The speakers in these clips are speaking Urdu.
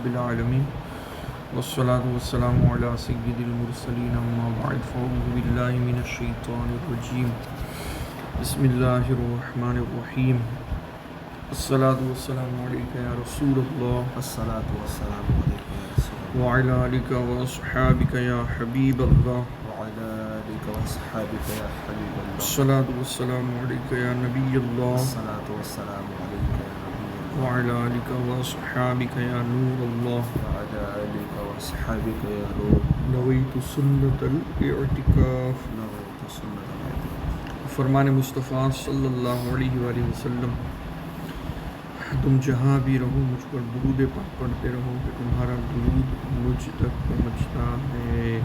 رب العالمین والصلاة والسلام علی سید المرسلین اما بعد فاعوذ باللہ من الشیطان الرجیم بسم اللہ الرحمن الرحیم الصلاة والسلام علیکہ یا رسول اللہ الصلاة والسلام علیکہ یا رسول اللہ وعلی آلک واصحابک یا حبیب اللہ وعلی آلک واصحابک یا حبیب اللہ الصلاة والسلام علیکہ یا نبی اللہ الصلاة والسلام علیکہ یا نبی اللہ وعلی آلک واصحابک یا نور اللہ وعلی آلک واصحابک یا نور نویت سنت الاعتکاف نویت سنت الاعتکاف فرمان مصطفیٰ صلی اللہ علیہ وآلہ وسلم تم جہاں بھی رہو مجھ پر درود پاک پڑھتے رہو کہ تمہارا درود مجھ تک پہنچتا ہے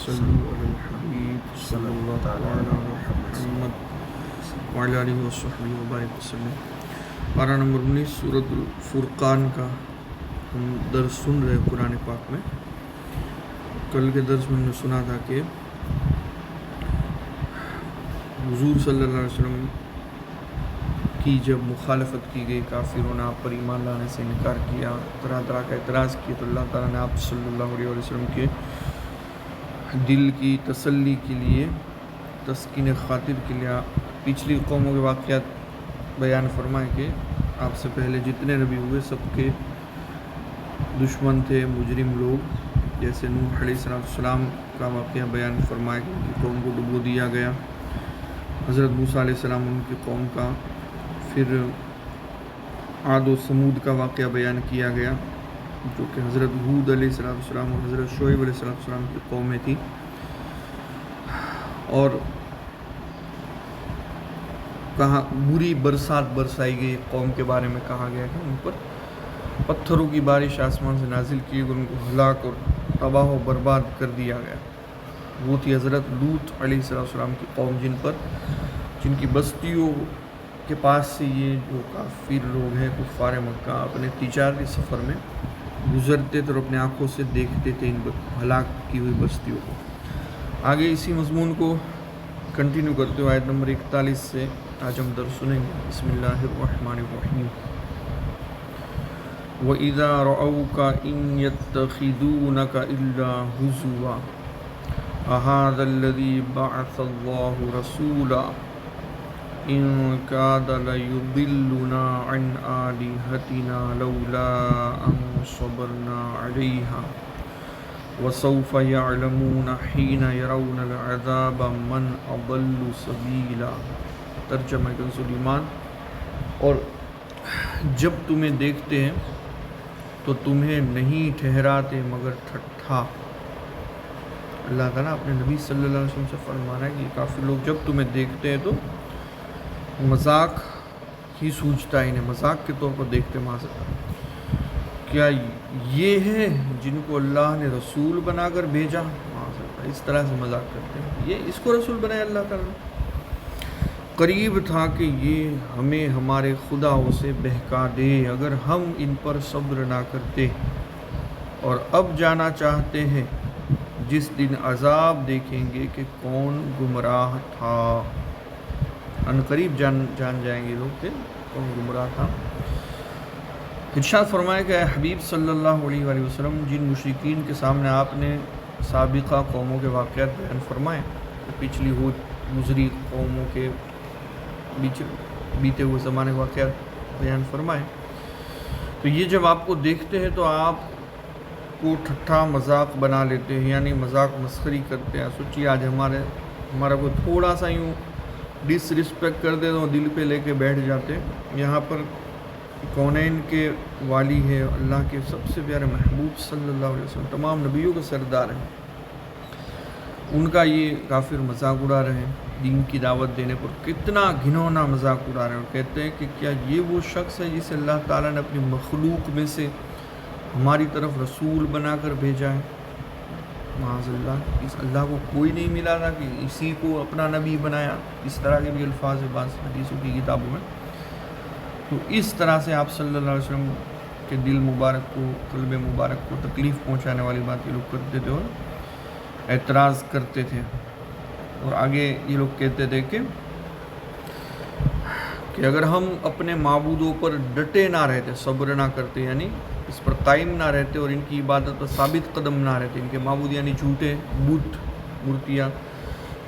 صلو علی الحبیب صلی اللہ علیہ محمد وعلی آلہ وصحبہ وبارک وسلم۔ پارہ نمبر 19 سورۃ الفرقان کا ہم درس سن رہے قرآن پاک میں۔ کل کے درس میں نے سنا تھا کہ حضور صلی اللہ علیہ وسلم کی جب مخالفت کی گئی، کافروں نے آپ پر ایمان لانے سے انکار کیا، طرح طرح کا اعتراض کیا، تو اللہ تعالیٰ نے آپ صلی اللہ علیہ وسلم کے دل کی تسلی کے لیے، تسکین خاطر کے لیے پچھلی قوموں کے واقعات بیان فرمائے کہ آپ سے پہلے جتنے نبی ہوئے سب کے دشمن تھے، مجرم لوگ، جیسے نوح علیہ السلام کا واقعہ بیان فرمایا کہ ان کی قوم کو ڈبو دیا گیا، حضرت موسیٰ علیہ السلام ان کی قوم کا، پھر عاد و سمود کا واقعہ بیان کیا گیا جو کہ حضرت ہود علیہ السلام اور حضرت شعیب علیہ السلام کی قومیں تھیں، اور کہاں بری برسات برسائی گئی قوم کے بارے میں کہا گیا کہ ان پر پتھروں کی بارش آسمان سے نازل کی اور ان کو ہلاک اور تباہ و برباد کر دیا گیا۔ وہ تھی حضرت لوط علیہ السلام کی قوم جن کی بستیوں کے پاس سے یہ جو کافر لوگ ہیں کفار مکہ اپنے تجارتی سفر میں گزرتے تھے اور اپنے آنکھوں سے دیکھتے تھے ان ہلاک کی ہوئی بستیوں کو۔ آگے اسی مضمون کو کنٹینیو کرتے ہوئے آیت نمبر 41 سے آج ہم درس سنیں گے۔ بسم اللہ الرحمن الرحیم۔ وَإِذَا رَأَوْكَ إِن يَتَّخِذُونَكَ إِلَّا هُزُوًا أَهَذَا الَّذِي بَعَثَ اللَّهُ رَسُولًا إِن كَادَ لَيُضِلُّنَا عَنْ آلِهَتِنَا لَوْلَا أَن صَبَرْنَا عَلَيْهَا وَسَوْفَ يَعْلَمُونَ حِينَ يَرَوْنَ الْعَذَابَ مَنْ أَضَلُّ سَبِيلًا۔ ترجمہ کنز ایمان۔ اور جب تمہیں دیکھتے ہیں تو تمہیں نہیں ٹھہراتے مگر ٹھٹھا۔ اللہ تعالیٰ اپنے نبی صلی اللہ علیہ وسلم سے فرمانا ہے کہ کافی لوگ جب تمہیں دیکھتے ہیں تو مذاق ہی سوچتا ہے، انہیں مذاق کے طور پر دیکھتے معاذ اللہ۔ کیا یہ ہے جن کو اللہ نے رسول بنا کر بھیجا؟ معاذ اللہ، اس طرح سے مذاق کرتے ہیں، یہ اس کو رسول بنایا اللہ تعالیٰ نے؟ قریب تھا کہ یہ ہمیں ہمارے خداؤں سے بہکا دے اگر ہم ان پر صبر نہ کرتے، اور اب جانا چاہتے ہیں جس دن عذاب دیکھیں گے کہ کون گمراہ تھا۔ ان قریب جان جائیں گے لوگ کہ کون گمراہ تھا۔ ارشاد فرمایا کہ اے حبیب صلی اللہ علیہ وآلہ وسلم، جن مشرکین کے سامنے آپ نے سابقہ قوموں کے واقعات بیان فرمائے، پچھلی گزری قوموں کے بیتے ہوئے زمانے واقعات بیان فرمائے، تو یہ جب آپ کو دیکھتے ہیں تو آپ کو ٹھٹھا مذاق بنا لیتے ہیں، یعنی مذاق مسخری کرتے ہیں۔ سوچیے آج ہمارا کوئی تھوڑا سا یوں ڈس رسپیکٹ کر دے تو دل پہ لے کے بیٹھ جاتے ہیں۔ یہاں پر کونین کے والی ہے، اللہ کے سب سے پیارے محبوب صلی اللہ علیہ وسلم، تمام نبیوں کے سردار ہیں، ان کا یہ کافر مذاق اڑا رہے ہیں۔ دین کی دعوت دینے پر کتنا گھنونا مذاق اڑا رہے ہیں، اور کہتے ہیں کہ کیا یہ وہ شخص ہے جسے اللہ تعالیٰ نے اپنی مخلوق میں سے ہماری طرف رسول بنا کر بھیجا ہے؟ معاذ اللہ، اس اللہ کو کوئی نہیں ملا تھا کہ اسی کو اپنا نبی بنایا؟ اس طرح کے بھی الفاظ ہیں بعض حدیثوں کی کتابوں میں۔ تو اس طرح سے آپ صلی اللہ علیہ وسلم کے دل مبارک کو، قلب مبارک کو تکلیف پہنچانے والی بات یہ لوگ کرتے تھے اور اعتراض کرتے تھے۔ اور آگے یہ لوگ کہتے تھے کہ اگر ہم اپنے معبودوں پر ڈٹے نہ رہتے، صبر نہ کرتے، یعنی اس پر قائم نہ رہتے اور ان کی عبادت پر ثابت قدم نہ رہتے، ان کے معبود یعنی جھوٹے بت مورتیاں،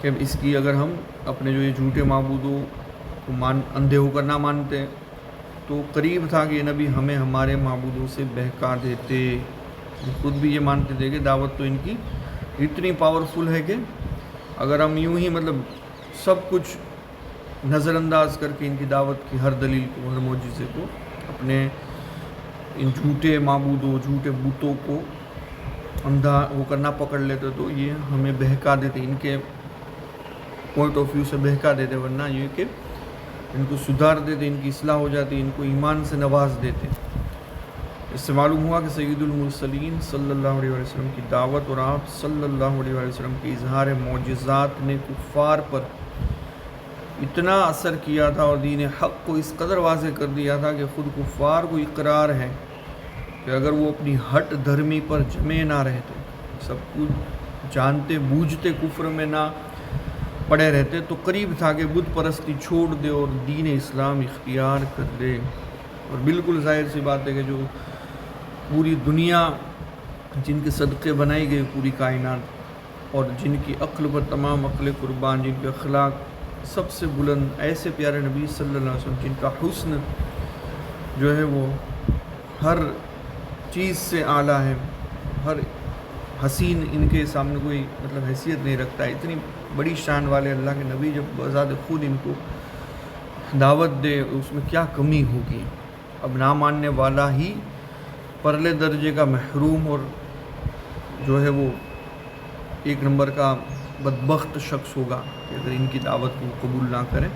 کہ اس کی اگر ہم اپنے جو یہ جھوٹے معبودوں کو اندھے ہو کر نہ مانتے تو قریب تھا کہ یہ نبی ہمیں ہمارے معبودوں سے بہکا دیتے۔ خود بھی یہ مانتے تھے کہ دعوت تو ان کی اتنی پاورفل ہے کہ اگر ہم یوں ہی سب کچھ نظر انداز کر کے ان کی دعوت کی ہر دلیل کو، ہر معجزے کو اپنے ان جھوٹے معبودوں، جھوٹے بتوں کو اندھا ہو کر نہ پکڑ لیتے تو یہ ہمیں بہکا دیتے، ان کے پوائنٹ آف ویو سے بہکا دیتے، ورنہ یہ کہ ان کو سدھار دیتے، ان کی اصلاح ہو جاتی، ان کو ایمان سے نواز دیتے۔ اس سے معلوم ہوا کہ سید المرسلین صلی اللہ علیہ وسلم کی دعوت اور آپ صلی اللہ علیہ وسلم کے اظہار معجزات نے کفار پر اتنا اثر کیا تھا اور دین حق کو اس قدر واضح کر دیا تھا کہ خود کفار کو اقرار ہے کہ اگر وہ اپنی ہٹ دھرمی پر جمے نہ رہتے، سب کچھ جانتے بوجھتے کفر میں نہ پڑے رہتے تو قریب تھا کہ بت پرستی چھوڑ دے اور دین اسلام اختیار کر دے۔ اور بالکل ظاہر سی بات ہے کہ جو پوری دنیا جن کے صدقے بنائی گئی پوری کائنات، اور جن کی عقل پر تمام عقل قربان، جن کے اخلاق سب سے بلند، ایسے پیارے نبی صلی اللہ علیہ وسلم جن کا حسن جو ہے وہ ہر چیز سے اعلیٰ ہے، ہر حسین ان کے سامنے کوئی حیثیت نہیں رکھتا ہے، اتنی بڑی شان والے اللہ کے نبی جب بذات خود ان کو دعوت دے اس میں کیا کمی ہوگی؟ اب نہ ماننے والا ہی پرلے درجے کا محروم اور جو ہے وہ ایک نمبر کا بدبخت شخص ہوگا کہ اگر ان کی دعوت کو قبول نہ کرے۔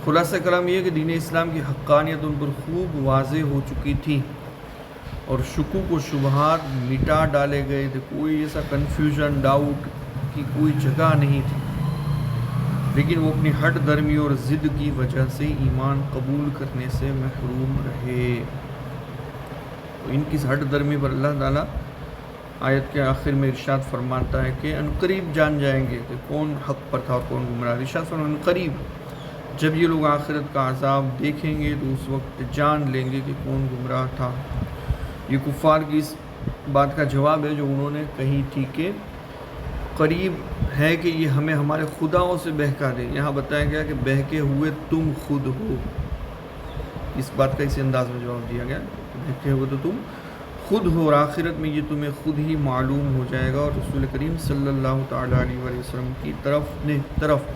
خلاصہ کلام یہ ہے کہ دین اسلام کی حقانیت ان پر خوب واضح ہو چکی تھی اور شکوک و شبہات مٹا ڈالے گئے تھے، کوئی ایسا کنفیوژن، ڈاؤٹ کی کوئی جگہ نہیں تھی، لیکن وہ اپنی ہٹ دھرمی اور ضد کی وجہ سے ایمان قبول کرنے سے محروم رہے۔ تو ان کی ہٹ دھرمی پر اللہ تعالیٰ آیت کے آخر میں ارشاد فرماتا ہے کہ عنقریب جان جائیں گے کہ کون حق پر تھا اور کون گمراہ۔ ارشاد فرماتا ہے عنقریب جب یہ لوگ آخرت کا عذاب دیکھیں گے تو اس وقت جان لیں گے کہ کون گمراہ تھا۔ یہ کفار کی اس بات کا جواب ہے جو انہوں نے کہی تھی کہ قریب ہے کہ یہ ہمیں ہمارے خداؤں سے بہکا دے۔ یہاں بتایا گیا کہ بہکے ہوئے تم خود ہو، اس بات کا اسی انداز میں جواب دیا گیا کہ بہکے ہوئے تو تم خود ہو اور آخرت میں یہ تمہیں خود ہی معلوم ہو جائے گا۔ اور رسول کریم صلی اللہ تعالیٰ علیہ وسلم کی طرف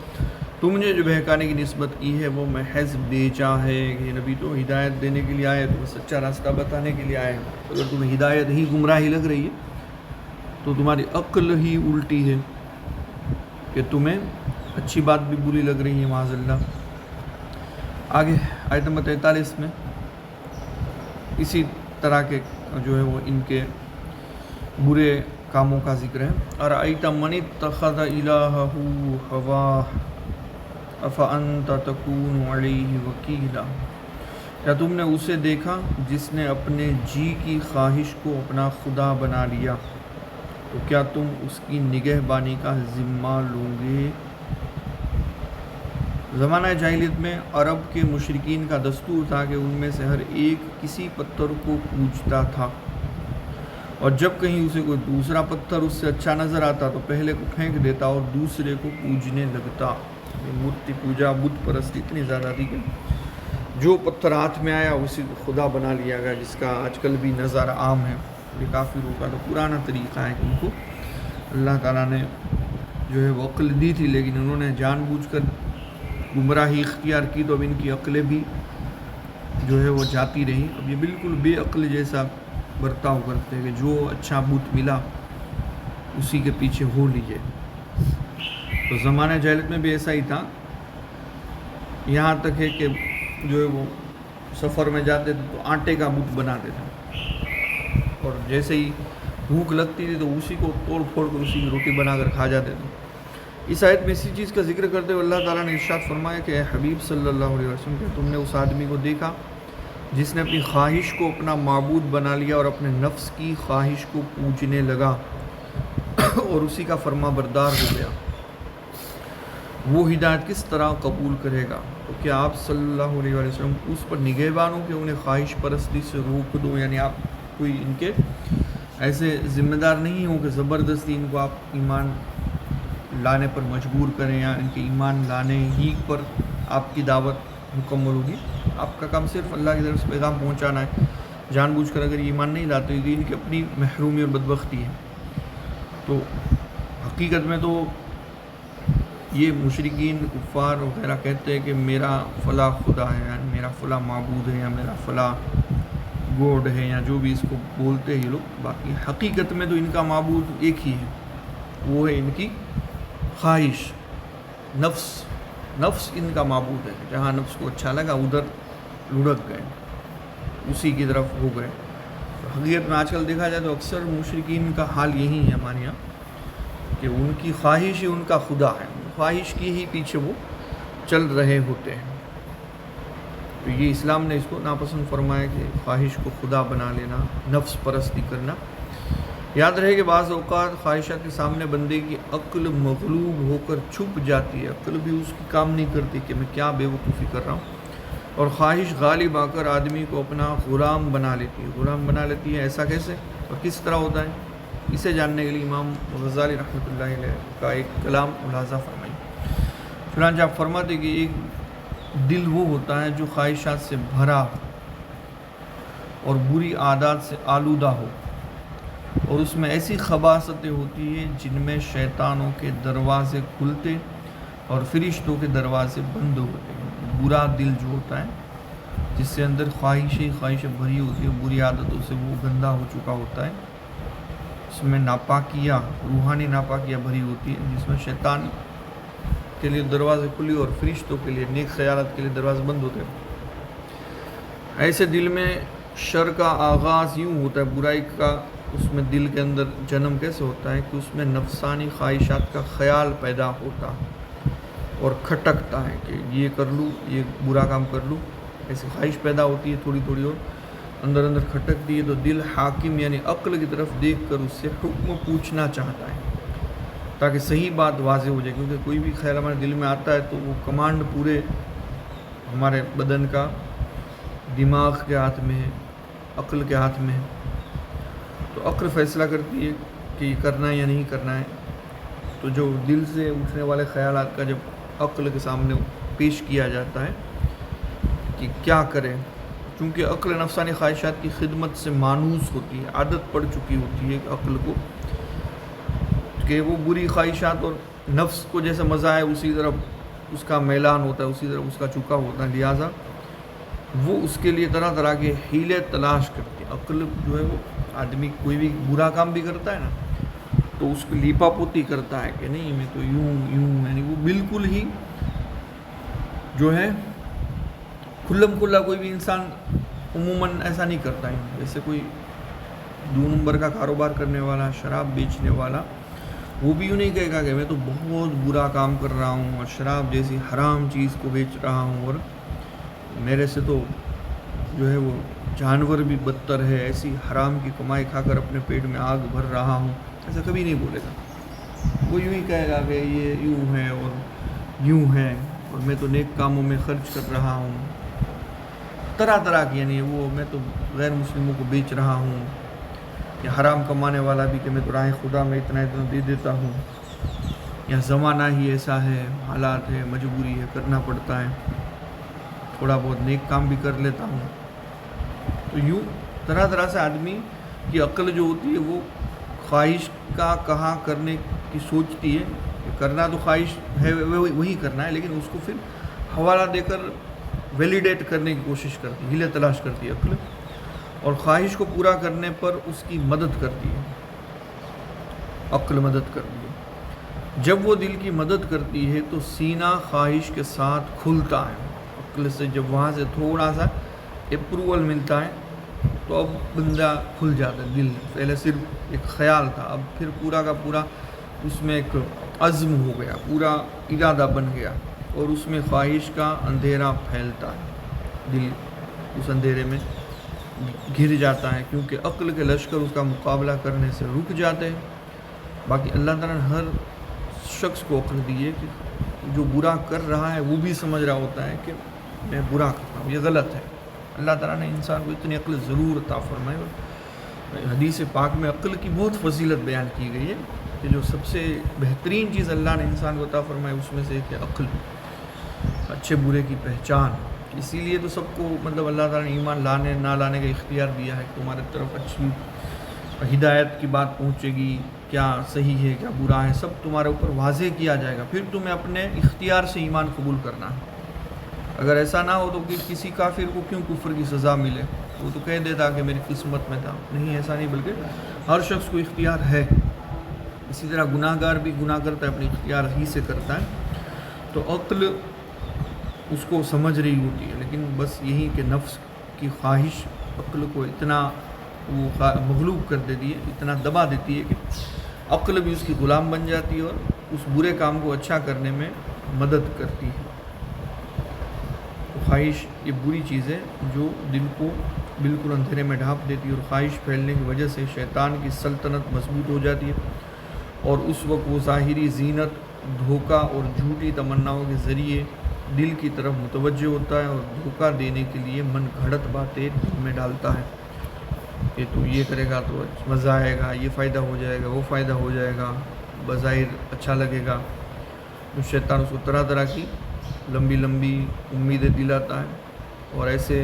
تم نے جو بہکانے کی نسبت کی ہے وہ محض بیجا ہے کہ یہ نبی تو ہدایت دینے کے لیے آئے، تمہیں سچا راستہ بتانے کے لیے آئے۔ اگر تمہیں ہدایت ہی گمراہی لگ رہی ہے تو تمہاری عقل ہی الٹی ہے کہ تمہیں اچھی بات بھی بری لگ رہی ہے، معاذ اللہ۔ آگے آیت نمبر 43 میں اسی طرح کے جو ہے وہ ان کے برے کاموں کا ذکر ہے۔ ارأیت من اتخذ الہہ ہواہ افانت تکون علیہ وکیلا، کیا تم نے اسے دیکھا جس نے اپنے جی کی خواہش کو اپنا خدا بنا لیا، تو کیا تم اس کی نگہبانی کا ذمہ لو گے؟ زمانہ جاہلیت میں عرب کے مشرکین کا دستور تھا کہ ان میں سے ہر ایک کسی پتھر کو پوجتا تھا، اور جب کہیں اسے کوئی دوسرا پتھر اس سے اچھا نظر آتا تو پہلے کو پھینک دیتا اور دوسرے کو پوجنے لگتا۔ مورتی پوجا، بت پرستی اتنی زیادہ تھی کہ جو پتھر ہاتھ میں آیا اسی کو خدا بنا لیا گیا، جس کا آج کل بھی نظارہ عام ہے۔ یہ کافروں کا تو پرانا طریقہ ہے کہ ان کو اللہ تعالیٰ نے جو ہے وہ عقل دی تھی، لیکن انہوں نے جان بوجھ کر گمراہی اختیار کی تو اب ان کی عقلیں بھی جو ہے وہ جاتی رہیں۔ اب یہ بالکل بے عقل جیسا برتاؤ کرتے ہیں کہ جو اچھا بت ملا اسی کے پیچھے ہو لیجئے۔ تو زمانہ جاہلیت میں بھی ایسا ہی تھا، یہاں تک ہے کہ جو ہے وہ سفر میں جاتے تھے تو آٹے کا بت بناتے تھے، اور جیسے ہی بھوک لگتی تھی تو اسی کو توڑ پھوڑ کر اسی کی روٹی بنا کر کھا جاتے تھے۔ اس آیت میں اسی چیز کا ذکر کرتے ہوئے اللہ تعالیٰ نے ارشاد فرمایا کہ اے حبیب صلی اللہ علیہ وسلم کہ تم نے اس آدمی کو دیکھا جس نے اپنی خواہش کو اپنا معبود بنا لیا اور اپنے نفس کی خواہش کو پوجنے لگا اور اسی کا فرما بردار ہو گیا، وہ ہدایت کس طرح قبول کرے گا؟ تو کیا آپ صلی اللہ علیہ وسلم اس پر نگہبان ہو کہ انہیں خواہش پرستی سے روک دو؟ یعنی آپ کوئی ان کے ایسے ذمہ دار نہیں ہوں کہ زبردستی ان کو آپ ایمان لانے پر مجبور کریں یا ان کے ایمان لانے ہی پر آپ کی دعوت مکمل ہوگی. آپ کا کام صرف اللہ کی طرف سے پیغام پہنچانا ہے. جان بوجھ کر اگر ایمان نہیں لاتے تو ان کی اپنی محرومی اور بدبختی ہے. تو حقیقت میں تو یہ مشرکین کفار وغیرہ کہتے ہیں کہ میرا فلاں خدا ہے، یعنی میرا فلاں معبود ہے، یا میرا فلاں گوڈ ہے، یا جو بھی اس کو بولتے ہیں یہ لوگ. باقی حقیقت میں تو ان کا معبود ایک ہی ہے، وہ ہے ان کی خواہش. نفس ان کا معبود ہے. جہاں نفس کو اچھا لگا ادھر لڑک گئے، اسی کی طرف ہو گئے. حقیقت میں آج کل دیکھا جائے تو اکثر مشرکین کا حال یہی ہے ہمارے یہاں کہ ان کی خواہش ہی ان کا خدا ہے، خواہش کی ہی پیچھے وہ چل رہے ہوتے ہیں. تو یہ اسلام نے اس کو ناپسند فرمایا کہ خواہش کو خدا بنا لینا، نفس پرستی کرنا. یاد رہے کہ بعض اوقات خواہشات کے سامنے بندے کی عقل مغلوب ہو کر چھپ جاتی ہے. عقل بھی اس کی کام نہیں کرتی کہ میں کیا بے وقوفی کر رہا ہوں، اور خواہش غالب آ کر آدمی کو اپنا غلام بنا لیتی ہے. ایسا کیسے اور کس طرح ہوتا ہے، اسے جاننے کے لیے امام غزالی رحمۃ اللہ علیہ کا ایک کلام ملاحظہ فرمائیں. چنانچہ آپ فرماتے کہ ایک دل وہ ہوتا ہے جو خواہشات سے بھرا ہو اور بری عادات سے آلودہ ہو، اور اس میں ایسی خباثتیں ہوتی ہیں جن میں شیطانوں کے دروازے کھلتے اور فرشتوں کے دروازے بند ہوتے ہیں. برا دل جو ہوتا ہے جس سے اندر خواہشیں بھری ہوتی ہے، بری عادتوں سے وہ گندا ہو چکا ہوتا ہے، اس میں ناپاکیاں، روحانی ناپاکیاں بھری ہوتی ہیں، جس میں شیطان کے لیے دروازے کھلی اور فرشتوں کے لیے، نیک خیالات کے لیے دروازے بند ہوتے ہیں. ایسے دل میں شر کا آغاز یوں ہوتا ہے، برائی کا اس میں دل کے اندر جنم کیسے ہوتا ہے کہ اس میں نفسانی خواہشات کا خیال پیدا ہوتا اور کھٹکتا ہے کہ یہ کر لوں، یہ برا کام کر لوں. ایسی خواہش پیدا ہوتی ہے تھوڑی تھوڑی اور اندر کھٹکتی ہے. تو دل حاکم یعنی عقل کی طرف دیکھ کر اس سے حکم پوچھنا چاہتا ہے تاکہ صحیح بات واضح ہو جائے. کیونکہ کوئی بھی خیال ہمارے دل میں آتا ہے تو وہ کمانڈ پورے ہمارے بدن کا دماغ کے ہاتھ میں ہے، عقل کے ہاتھ میں ہے. تو عقل فیصلہ کرتی ہے کہ یہ کرنا ہے یا نہیں کرنا ہے. تو جو دل سے اٹھنے والے خیالات کا جب عقل کے سامنے پیش کیا جاتا ہے کہ کیا کریں، چونکہ عقل نفسانی خواہشات کی خدمت سے مانوس ہوتی ہے، عادت پڑ چکی ہوتی ہے عقل کو کہ وہ بری خواہشات اور نفس کو جیسے مزہ ہے اسی طرح اس کا میلان ہوتا ہے، اسی طرح اس کا چکا ہوتا ہے. لہٰذا وہ اس کے لیے طرح طرح کے حیلے تلاش کرتی ہے. عقل جو ہے وہ آدمی کوئی بھی برا کام بھی کرتا ہے نا تو اس کو لیپا پوتی کرتا ہے کہ نہیں میں تو یوں یعنی وہ بالکل ہی جو ہے کھلم کھلا کوئی بھی انسان عموماً ایسا نہیں کرتا ہے. جیسے کوئی 2 نمبر کا کاروبار کرنے والا، شراب بیچنے والا، وہ بھی یوں نہیں کہے گا کہ میں تو بہت برا کام کر رہا ہوں اور شراب جیسی حرام چیز کو بیچ رہا ہوں اور میرے سے تو جو ہے وہ جانور بھی بدتر ہے، ایسی حرام کی کمائی کھا کر اپنے پیٹ میں آگ بھر رہا ہوں. ایسا کبھی نہیں بولے گا. وہ یوں ہی کہے گا کہ یہ یوں ہے اور یوں ہے اور میں تو نیک کاموں میں خرچ کر رہا ہوں، طرح طرح کی، یعنی وہ میں تو غیر مسلموں کو بیچ رہا ہوں، یا حرام کمانے والا بھی کہ میں تو راہ خدا میں اتنا دے دیتا ہوں، یا زمانہ ہی ایسا ہے، حالات ہے، مجبوری ہے، کرنا پڑتا ہے، تھوڑا بہت نیک کام بھی کر لیتا ہوں. تو یوں طرح طرح سے آدمی کی عقل جو ہوتی ہے وہ خواہش کا کہاں کرنے کی سوچتی ہے. کرنا تو خواہش ہے وہی کرنا ہے، لیکن اس کو پھر حوالہ دے کر ویلیڈیٹ کرنے کی کوشش کرتی ہے، ہیلے تلاش کرتی ہے عقل، اور خواہش کو پورا کرنے پر اس کی مدد کرتی ہے. عقل مدد کرتی ہے. جب وہ دل کی مدد کرتی ہے تو سینہ خواہش کے ساتھ کھلتا ہے. عقل سے جب وہاں سے تھوڑا سا اپروول ملتا ہے تو اب بندہ کھل جاتا ہے. دل پہلے صرف ایک خیال تھا، اب پھر پورا کا پورا اس میں ایک عزم ہو گیا، پورا ارادہ بن گیا، اور اس میں خواہش کا اندھیرا پھیلتا ہے. دل اس اندھیرے میں گھر جاتا ہے کیونکہ عقل کے لشکر اس کا مقابلہ کرنے سے رک جاتے ہیں. باقی اللہ تعالیٰ نے ہر شخص کو عقل دی ہے کہ جو برا کر رہا ہے وہ بھی سمجھ رہا ہوتا ہے کہ میں برا کر رہا ہوں، یہ غلط ہے. اللہ تعالیٰ نے انسان کو اتنی عقل ضرور عطا فرمائی. حدیث پاک میں عقل کی بہت فضیلت بیان کی گئی ہے کہ جو سب سے بہترین چیز اللہ نے انسان کو عطا فرمائی اس میں سے ایک ہے عقل، اچھے برے کی پہچان۔ اسی لیے تو سب کو مطلب اللہ تعالیٰ نے ایمان لانے نہ لانے کا اختیار دیا ہے کہ تمہارے طرف اچھی ہدایت کی بات پہنچے گی، کیا صحیح ہے کیا برا ہے، سب تمہارے اوپر واضح کیا جائے گا، پھر تمہیں اپنے اختیار سے ایمان قبول کرنا ہے۔ اگر ایسا نہ ہو تو کہ کسی کافر کو کیوں کفر کی سزا ملے، وہ تو کہہ دیتا کہ میری قسمت میں تھا، نہیں ایسا نہیں، بلکہ ہر شخص کو اختیار ہے۔ اسی طرح گناہ گار بھی گناہ کرتا ہے اپنے اختیار ہی سے کرتا ہے، تو عقل اس کو سمجھ رہی ہوتی ہے، لیکن بس یہی کہ نفس کی خواہش عقل کو اتنا وہ مغلوب کر دیتی ہے، اتنا دبا دیتی ہے کہ عقل بھی اس کی غلام بن جاتی ہے اور اس برے کام کو اچھا کرنے میں مدد کرتی ہے۔ تو خواہش یہ بری چیز ہے جو دل کو بالکل اندھیرے میں ڈھانپ دیتی ہے، اور خواہش پھیلنے کی وجہ سے شیطان کی سلطنت مضبوط ہو جاتی ہے، اور اس وقت وہ ظاہری زینت، دھوکہ اور جھوٹی تمناؤں کے ذریعے دل کی طرف متوجہ ہوتا ہے، اور دھوکہ دینے کے لیے من گھڑت باتیں دل میں ڈالتا ہے کہ تو یہ کرے گا تو مزہ آئے گا، یہ فائدہ ہو جائے گا، وہ فائدہ ہو جائے گا، بظاہر اچھا لگے گا۔ تو شیطان اس کو طرح طرح کی لمبی لمبی امیدیں دلاتا ہے اور ایسے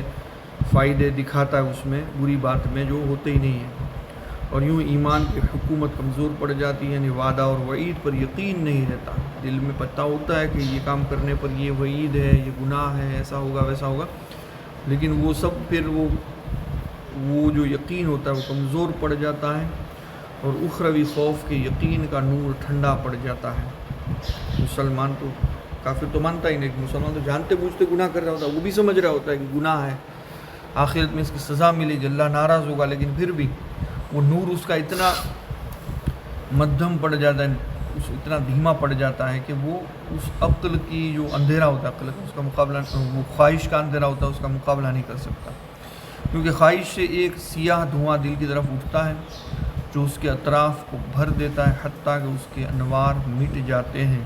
فائدے دکھاتا ہے اس میں بری بات میں جو ہوتے ہی نہیں ہیں، اور یوں ایمان کی حکومت کمزور پڑ جاتی ہے، یعنی وعدہ اور وعید پر یقین نہیں رہتا۔ دل میں پتہ ہوتا ہے کہ یہ کام کرنے پر یہ وعید ہے، یہ گناہ ہے، ایسا ہوگا ویسا ہوگا، لیکن وہ سب پھر وہ جو یقین ہوتا ہے وہ کمزور پڑ جاتا ہے، اور اخروی خوف کے یقین کا نور ٹھنڈا پڑ جاتا ہے۔ مسلمان تو کافر تو مانتا ہی نہیں، مسلمان تو جانتے بوجھتے گناہ کر رہا ہوتا ہے، وہ بھی سمجھ رہا ہوتا ہے کہ گناہ ہے، آخرت میں اس کی سزا ملے گی، اللہ ناراض ہوگا، لیکن پھر بھی وہ نور اس کا اتنا مدھم پڑ جاتا ہے، اتنا دھیما پڑ جاتا ہے کہ وہ اس عقل کی جو اندھیرا ہوتا ہے، عقل کا اس کا مقابلہ، وہ خواہش کا اندھیرا ہوتا ہے، اس کا مقابلہ نہیں کر سکتا، کیونکہ خواہش سے ایک سیاہ دھواں دل کی طرف اٹھتا ہے جو اس کے اطراف کو بھر دیتا ہے، حتیٰ کہ اس کے انوار مٹ جاتے ہیں،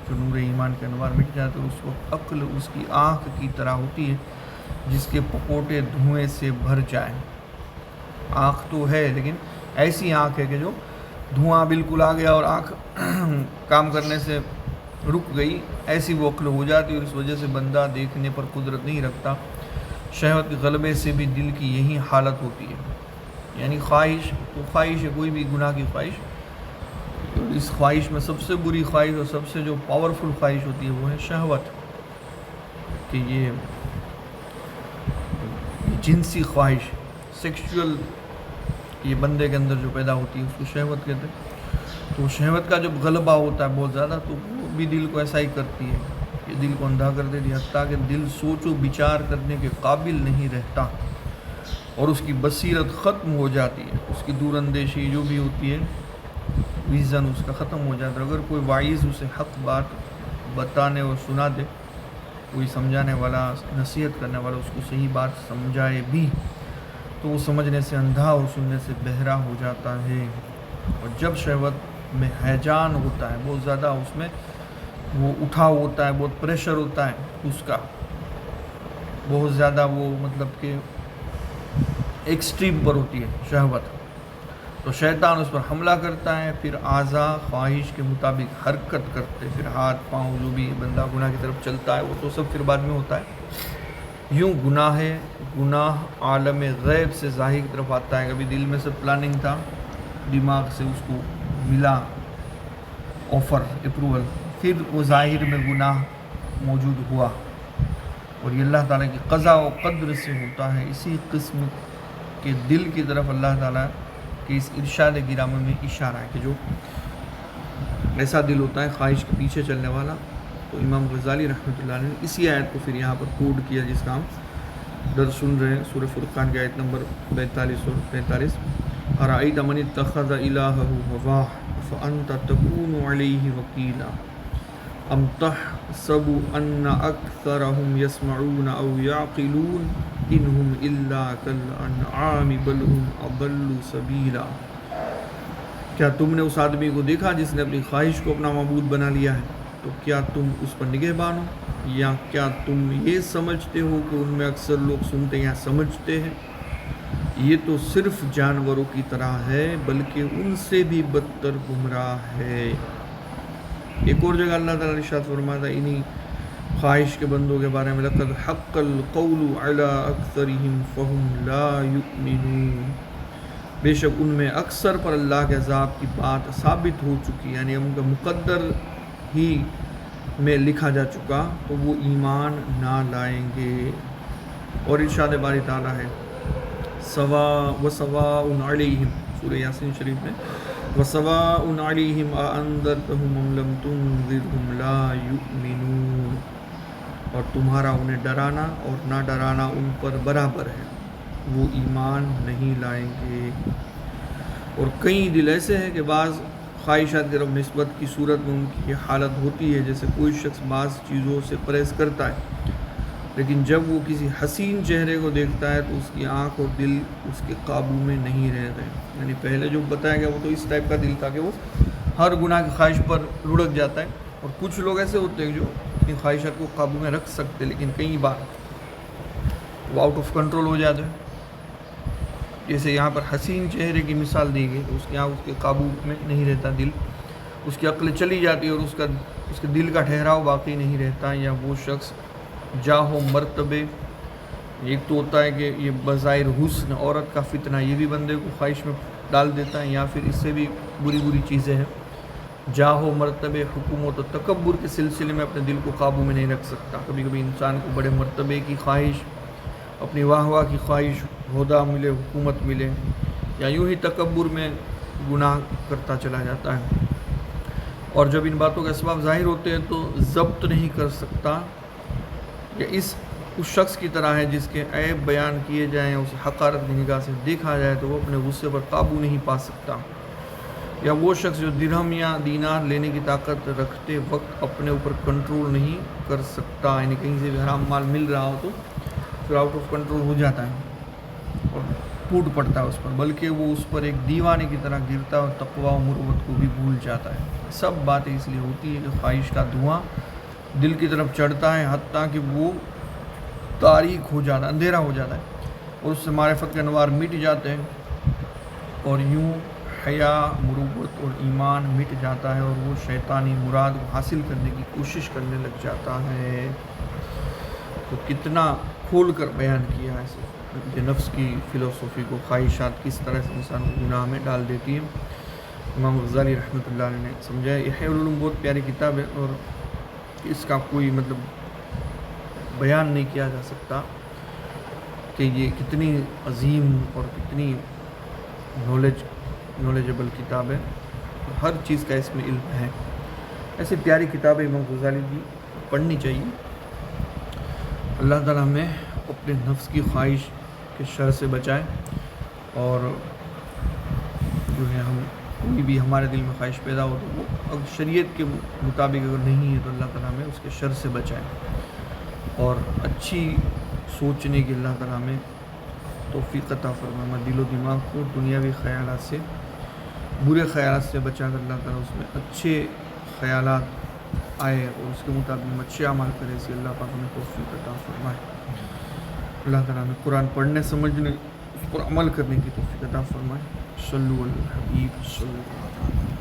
جو نور ایمان کے انوار مٹ جاتے ہیں، اس وقت عقل اس کی آنکھ کی طرح ہوتی ہے جس کے پپوٹے دھوئیں سے بھر جائیں۔ آنکھ تو ہے لیکن ایسی آنکھ ہے کہ جو دھواں بالکل آ گیا اور آنکھ کام کرنے سے رک گئی، ایسی وہ عقل ہو جاتی ہے، اور اس وجہ سے بندہ دیکھنے پر قدرت نہیں رکھتا۔ شہوت کے غلبے سے بھی دل کی یہی حالت ہوتی ہے، یعنی خواہش تو خواہش ہے، کوئی بھی گناہ کی خواہش، اس خواہش میں سب سے بری خواہش اور سب سے جو پاورفل خواہش ہوتی ہے وہ ہے شہوت، کہ یہ جنسی خواہش، سیکشول، یہ بندے کے اندر جو پیدا ہوتی ہے اس کو شہوت کہتے ہیں۔ تو شہوت کا جب غلبہ ہوتا ہے بہت زیادہ تو وہ بھی دل کو ایسا ہی کرتی ہے کہ دل کو اندھا کر دیتی ہے، حتیٰ کہ دل سوچ و بچار کرنے کے قابل نہیں رہتا، اور اس کی بصیرت ختم ہو جاتی ہے، اس کی دور اندیشی جو بھی ہوتی ہے، ویژن اس کا ختم ہو جاتا ہے۔ اگر کوئی واعظ اسے حق بات بتانے اور سنا دے، کوئی سمجھانے والا، نصیحت کرنے والا اس کو صحیح بات سمجھائے بھی، تو وہ سمجھنے سے اندھا اور سننے سے بہرا ہو جاتا ہے۔ اور جب شہوت میں ہیجان ہوتا ہے بہت زیادہ، اس میں وہ اٹھاؤ ہوتا ہے، بہت پریشر ہوتا ہے اس کا، بہت زیادہ وہ مطلب کہ ایکسٹریم پر ہوتی ہے شہوت، تو شیطان اس پر حملہ کرتا ہے، پھر اعضاء خواہش کے مطابق حرکت کرتے، پھر ہاتھ پاؤں جو بھی بندہ گناہ کی طرف چلتا ہے وہ تو سب پھر بعد میں ہوتا ہے۔ یوں گناہ عالم غیب سے ظاہر کی طرف آتا ہے، کبھی دل میں سے پلاننگ تھا، دماغ سے اس کو ملا آفر، اپروول، پھر وہ ظاہر میں گناہ موجود ہوا، اور یہ اللہ تعالیٰ کی قضا و قدر سے ہوتا ہے۔ اسی قسم کے دل کی طرف اللہ تعالیٰ کے اس ارشاد گرامی میں اشارہ ہے کہ جو ایسا دل ہوتا ہے خواہش کے پیچھے چلنے والا۔ تو امام غزالی رحمۃ اللہ علیہ نے اسی آیت کو پھر یہاں پر کوڈ کیا جس کا ہم درس سن رہے ہیں، سورہ فرقان کی آیت نمبر 42 اور 45، ارأیت من اتخذ الہہ ہواہ فانت تکون علیہ وکیلا ام تحسب ان اکثرهم یسمعون او یعقلون انہم الا کالانعام بل هم اضل سبیلا۔ کیا تم نے اس آدمی کو دیکھا جس نے اپنی خواہش کو اپنا معبود بنا لیا ہے؟ تو کیا تم اس پر نگہبان ہو، یا کیا تم یہ سمجھتے ہو کہ ان میں اکثر لوگ سنتے یا سمجھتے ہیں، یہ تو صرف جانوروں کی طرح ہے بلکہ ان سے بھی بدتر گمراہ ہے۔ ایک اور جگہ اللہ تعالیٰ ارشاد فرماتا ہے انہی خواہش کے بندوں کے بارے میں لقد حق القول علی اکثرہم فہم لا یؤمنون، بے شک ان میں اکثر پر اللہ کے عذاب کی بات ثابت ہو چکی، یعنی ان کا مقدر ہی میں لکھا جا چکا تو وہ ایمان نہ لائیں گے۔ اور ارشاد باری تعالیٰ ہے وَسَوَاءٌ عَلَيْهِمْ، سورہ یاسین شریف میں وَسَوَاءٌ عَلَيْهِمْ أَأَنذَرْتَهُمْ أَمْ لَمْ تُنذِرْهُمْ لَا يُؤْمِنُونَ، اور تمہارا انہیں ڈرانا اور نہ ڈرانا ان پر برابر ہے، وہ ایمان نہیں لائیں گے۔ اور کئی دل ایسے ہیں کہ بعض خواہشات کی طرف نسبت کی صورت میں ان کی یہ حالت ہوتی ہے جیسے کوئی شخص بعض چیزوں سے پرہیز کرتا ہے لیکن جب وہ کسی حسین چہرے کو دیکھتا ہے تو اس کی آنکھ اور دل اس کے قابو میں نہیں رہتے، یعنی پہلے جو بتایا گیا وہ تو اس ٹائپ کا دل تھا کہ وہ ہر گناہ کی خواہش پر لڑک جاتا ہے، اور کچھ لوگ ایسے ہوتے ہیں جو اپنی خواہشات کو قابو میں رکھ سکتے لیکن کئی بار وہ آؤٹ آف کنٹرول ہو جاتے ہیں۔ جیسے یہاں پر حسین چہرے کی مثال دی گئی تو اس کے یہاں اس کے قابو میں نہیں رہتا دل، اس کی عقل چلی جاتی ہے اور اس کے دل کا ٹھہراؤ باقی نہیں رہتا، یا وہ شخص جاہ و مرتبے، ایک تو ہوتا ہے کہ یہ بظاہر حسن عورت کا فتنہ یہ بھی بندے کو خواہش میں ڈال دیتا ہے، یا پھر اس سے بھی بری چیزیں ہیں، جاہ و مرتبے، حکومت و تکبر کے سلسلے میں اپنے دل کو قابو میں نہیں رکھ سکتا۔ کبھی کبھی انسان کو بڑے مرتبے کی خواہش، اپنی واہ کی خواہش، عہدہ ملے، حکومت ملے، یا یوں ہی تکبر میں گناہ کرتا چلا جاتا ہے، اور جب ان باتوں کے اسباب ظاہر ہوتے ہیں تو ضبط نہیں کر سکتا، یا اس شخص کی طرح ہے جس کے عیب بیان کیے جائیں، اسے حقارت کی نگاہ سے دیکھا جائے تو وہ اپنے غصے پر قابو نہیں پا سکتا، یا وہ شخص جو درہم یا دینار لینے کی طاقت رکھتے وقت اپنے اوپر کنٹرول نہیں کر سکتا، یعنی کہیں سے بھی حرام مال مل رہا ہو تو پھر آؤٹ آف کنٹرول ہو جاتا ہے اور ٹوٹ پڑتا ہے اس پر، بلکہ وہ اس پر ایک دیوانے کی طرح گرتا ہے اور تقوی و مروت کو بھی بھول جاتا ہے۔ سب باتیں اس لیے ہوتی ہے کہ خواہش کا دھواں دل کی طرف چڑھتا ہے حتیٰ کہ وہ تاریک ہو جاتا ہے، اندھیرا ہو جاتا ہے، اور اس سے معرفت کے انوار مٹ جاتے ہیں، اور یوں حیا، مروت اور ایمان مٹ جاتا ہے، اور وہ شیطانی مراد کو حاصل کرنے کی کوشش کرنے لگ جاتا ہے۔ تو کتنا کھول کر بیان کیا ہے اسے، نفس کی فلسفی کو، خواہشات کس طرح سے انسان کو گناہ میں ڈال دیتی ہے۔ امام غزالی رحمۃ اللہ علیہ نے سمجھایا، احیاء العلوم بہت پیاری کتاب ہے اور اس کا کوئی بیان نہیں کیا جا سکتا کہ یہ کتنی عظیم اور کتنی نالجبل کتاب ہے، ہر چیز کا اس میں علم ہے۔ ایسی پیاری کتابیں امام غزالی کی پڑھنی چاہیے۔ اللہ تعالیٰ ہمیں اپنے نفس کی خواہش کے شر سے بچائے، اور جو ہے ہم کوئی بھی ہمارے دل میں خواہش پیدا ہو تو وہ اگر شریعت کے مطابق اگر نہیں ہے تو اللہ تعالیٰ ہمیں اس کے شر سے بچائے، اور اچھی سوچنے کی اللہ تعالیٰ ہمیں توفیق عطا فرمائے، دل و دماغ کو دنیاوی خیالات سے، برے خیالات سے بچا کر اللہ تعالیٰ اس میں اچھے خیالات آئے اور اس کے مطابق ہم اچھے عمل کرے، اس اللہ پاک ہمیں توفیق عطا فرمائے۔ اللہ تعالیٰ ہمیں قرآن پڑھنے، سمجھنے، اس پر عمل کرنے کی توفیق عطا فرمائے۔ صلو علی الحبیب صلی اللہ علیہ وسلم۔